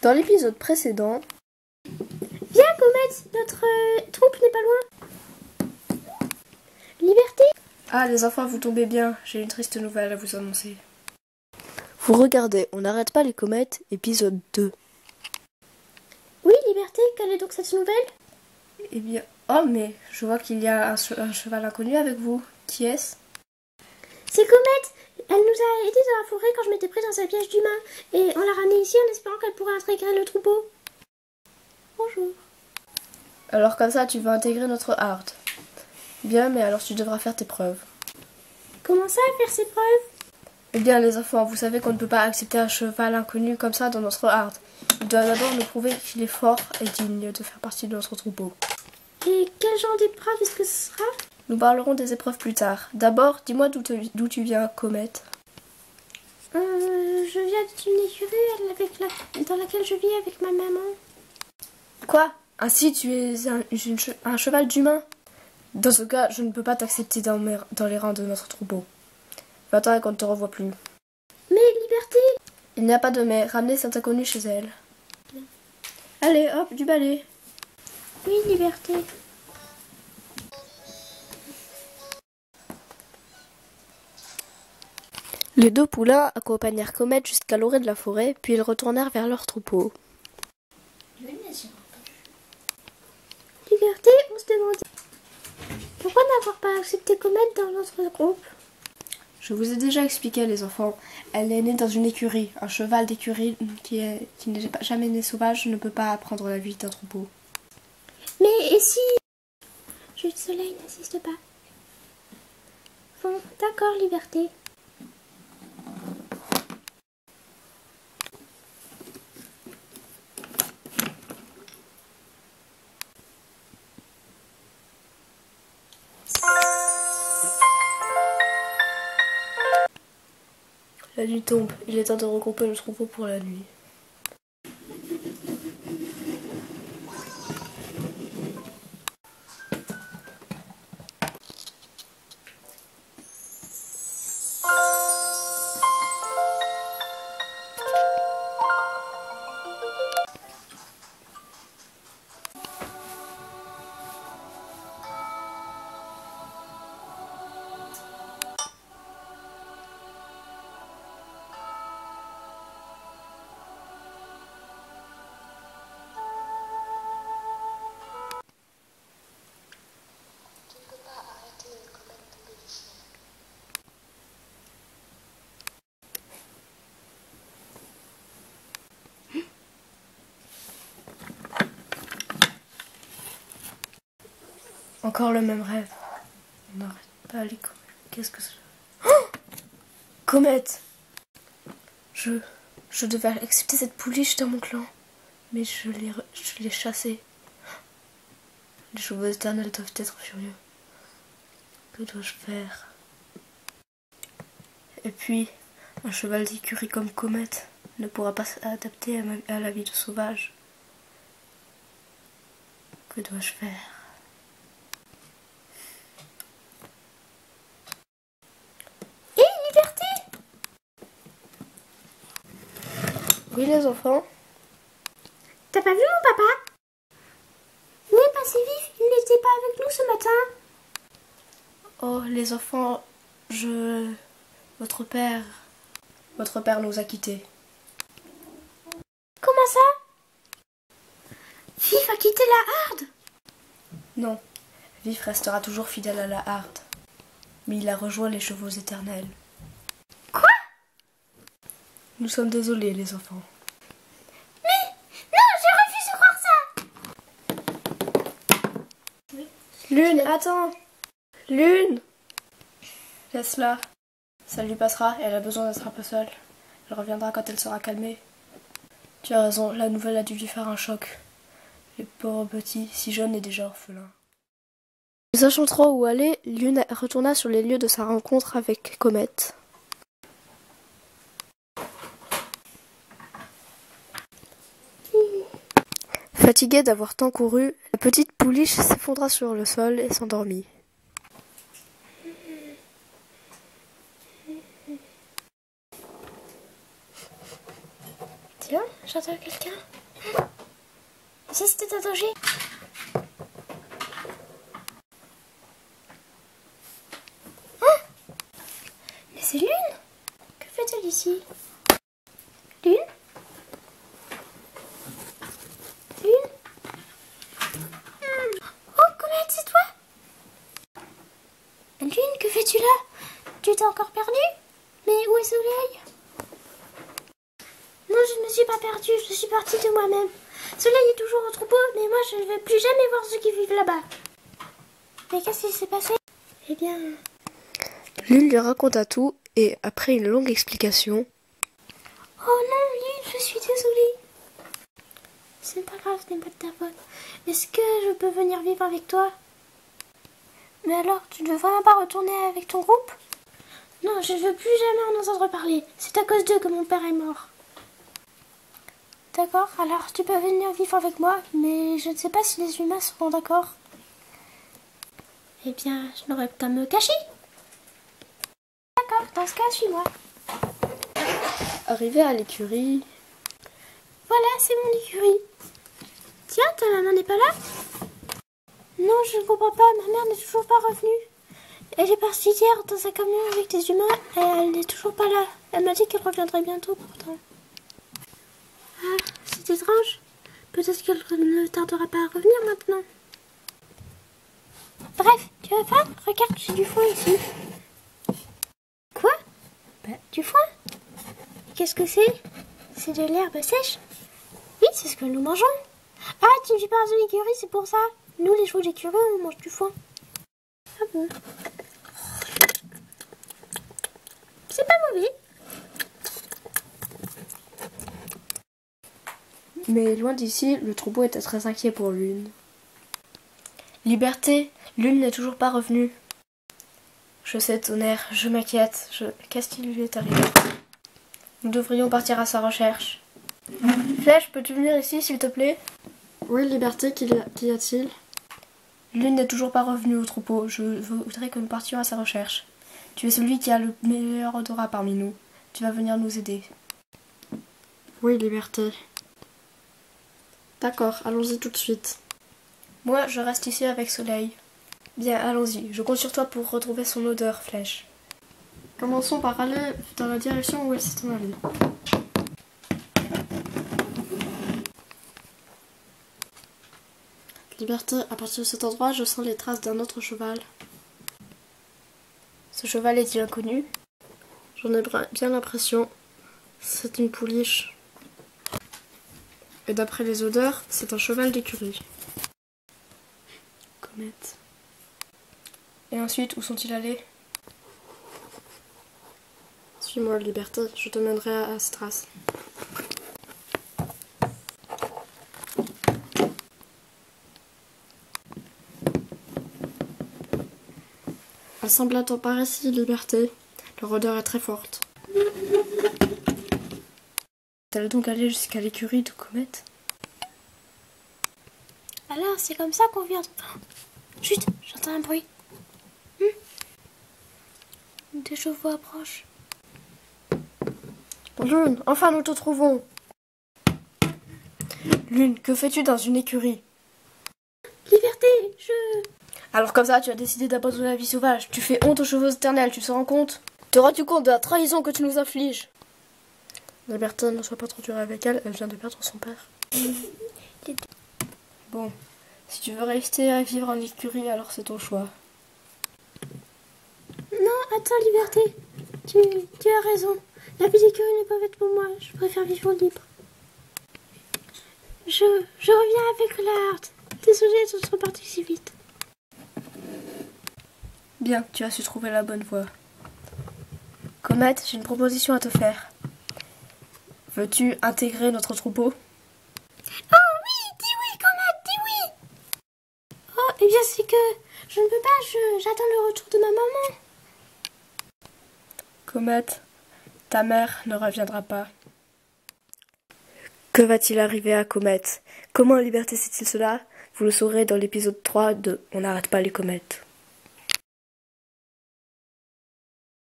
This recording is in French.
Dans l'épisode précédent... Viens, Comète, notre troupe n'est pas loin. Liberté? Ah, les enfants, vous tombez bien. J'ai une triste nouvelle à vous annoncer. Vous regardez On n'arrête pas les comètes, épisode 2. Oui, Liberté, quelle est donc cette nouvelle? Eh bien... Oh, mais je vois qu'il y a un cheval inconnu avec vous. Qui est-ce? C'est Comète. Elle nous a aidés dans la forêt quand je m'étais prise dans sa piège d'humain. Et on l'a ramenée ici en espérant qu'elle pourrait intégrer le troupeau. Bonjour. Alors comme ça, tu veux intégrer notre horde. Bien, mais alors tu devras faire tes preuves. Comment ça, faire ses preuves? Eh bien, les enfants, vous savez qu'on ne peut pas accepter un cheval inconnu comme ça dans notre horde. Il doit d'abord nous prouver qu'il est fort et digne de faire partie de notre troupeau. Et quel genre d'épreuve est-ce que ce sera? Nous parlerons des épreuves plus tard. D'abord, dis-moi d'où tu viens, Comète. Je viens d'une écurie dans laquelle je vis avec ma maman. Quoi? Ainsi, tu es un cheval d'humain? Dans ce cas, je ne peux pas t'accepter dans les rangs de notre troupeau. Va-t'en et qu'on ne te revoie plus. Mais Liberté! Il n'y a pas de mais. Ramenez cet inconnu chez elle. Allez, hop, du balai. Oui, Liberté. Les deux poulains accompagnèrent Comète jusqu'à l'orée de la forêt, puis ils retournèrent vers leur troupeau. Liberté, on se demandait pourquoi n'avoir pas accepté Comète dans notre groupe. Je vous ai déjà expliqué, les enfants. Elle est née dans une écurie. Un cheval d'écurie qui n'est jamais né sauvage ne peut pas apprendre la vie d'un troupeau. Mais et si... Jeu de soleil n'insiste pas. Bon, d'accord, Liberté. La nuit tombe. Il est temps de regrouper le troupeau pour la nuit. Encore le même rêve. On n'arrête pas les comètes. Qu'est-ce que c'est? Oh, Comète! Je devais accepter cette pouliche dans mon clan. Mais je l'ai chassée. Les chevaux éternels doivent être furieux. Que dois-je faire? Et puis, un cheval d'écurie comme Comète ne pourra pas s'adapter à la vie de sauvage. Que dois-je faire? Oui, les enfants? T'as pas vu mon papa? Il est passé vif, il n'était pas avec nous ce matin. Oh, les enfants, Votre père nous a quittés. Comment ça? Vif a quitté la harde? Non, Vif restera toujours fidèle à la harde. Mais il a rejoint les chevaux éternels. Quoi? Nous sommes désolés, les enfants. Mais non, je refuse de croire ça. Lune, attends! Lune! Laisse-la. Ça lui passera, elle a besoin d'être un peu seule. Elle reviendra quand elle sera calmée. Tu as raison, la nouvelle a dû lui faire un choc. Le pauvre petit, si jeune et déjà orphelin. Ne sachant trop où aller, Lune retourna sur les lieux de sa rencontre avec Comète. Fatiguée d'avoir tant couru, la petite pouliche s'effondra sur le sol et s'endormit. Tiens, j'attends de quelqu'un. Et si c'était un danger? Mais c'est Lune! Que fait-elle ici? Lune? Lune? Oh, Comète, c'est toi? Lune, que fais-tu là? Tu t'es encore perdue? Mais où est Soleil? Non, je ne me suis pas perdue, je suis partie de moi-même. Soleil est toujours au troupeau, mais moi je ne veux plus jamais voir ceux qui vivent là-bas. Mais qu'est-ce qui s'est passé? Eh bien... Lune lui raconta tout et, après une longue explication... Oh non, Lune, je suis désolée. C'est pas grave, ce n'est pas de ta faute. Est-ce que je peux venir vivre avec toi? Mais alors, tu ne veux vraiment pas retourner avec ton groupe? Non, je ne veux plus jamais en entendre parler. C'est à cause d'eux que mon père est mort. D'accord, alors tu peux venir vivre avec moi, mais je ne sais pas si les humains seront d'accord. Eh bien, je n'aurais qu'à me cacher. D'accord, dans ce cas, suis-moi. Arrivé à l'écurie... Voilà, c'est mon écurie. Tiens, ta maman n'est pas là? Non, je ne comprends pas, ma mère n'est toujours pas revenue. Elle est partie hier dans un camion avec des humains et elle n'est toujours pas là. Elle m'a dit qu'elle reviendrait bientôt pourtant. Ah, c'est étrange. Peut-être qu'elle ne tardera pas à revenir maintenant. Bref, tu as faim? Regarde, j'ai du foin ici. Quoi? Du foin? Qu'est-ce que c'est? C'est de l'herbe sèche? Oui, c'est ce que nous mangeons. Ah, tu ne vis pas dans une écurie, c'est pour ça. Nous, les chevaux d'écurie, on mange du foin. Ah bon? C'est pas mauvais. Mais loin d'ici, le troupeau était très inquiet pour Lune. Liberté, Lune n'est toujours pas revenue. Je sais, Tonnerre, je m'inquiète. Qu'est-ce qui lui est arrivé? Nous devrions partir à sa recherche. Flèche, peux-tu venir ici, s'il te plaît? Oui, Liberté, qu'y a-t-il? Lune n'est toujours pas revenue au troupeau. Je voudrais que nous partions à sa recherche. Tu es celui qui a le meilleur odorat parmi nous. Tu vas venir nous aider. Oui, Liberté. D'accord, allons-y tout de suite. Moi, je reste ici avec Soleil. Bien, allons-y. Je compte sur toi pour retrouver son odeur, Flèche. Commençons par aller dans la direction où elle s'est en allée. Liberté, à partir de cet endroit, je sens les traces d'un autre cheval. Ce cheval est-il inconnu? J'en ai bien l'impression. C'est une pouliche. Et d'après les odeurs, c'est un cheval d'écurie. Comète. Et ensuite, où sont-ils allés? Suis-moi, Liberté, je te mènerai à Astras. Elle semble attendre par ici, Liberté. Leur odeur est très forte. T'allais donc aller jusqu'à l'écurie de Comète? Alors, c'est comme ça qu'on vient de... Chut, j'entends un bruit. Des chevaux approchent. Lune, enfin nous te trouvons. Lune, que fais-tu dans une écurie? Liberté, Alors comme ça, tu as décidé d'abandonner la vie sauvage. Tu fais honte aux chevaux éternels, tu te rends compte? Te rends-tu compte de la trahison que tu nous infliges? Liberté, ne sois pas trop dure avec elle, elle vient de perdre son père. Bon, si tu veux rester à vivre en écurie, alors c'est ton choix. Non, attends, Liberté. Tu as raison. La vie d'écurie n'est pas faite pour moi. Je préfère vivre libre. Je reviens avec la harde. Désolée d'être partie si vite. Bien, tu as su trouver la bonne voie. Comète, j'ai une proposition à te faire. Veux-tu intégrer notre troupeau? Oh oui, dis oui, Comète, dis oui. Oh, eh bien c'est que je ne peux pas, j'attends le retour de ma maman. Comète, ta mère ne reviendra pas. Que va-t-il arriver à Comète? Comment Liberté sait-il cela? Vous le saurez dans l'épisode 3 de On n'arrête pas les comètes.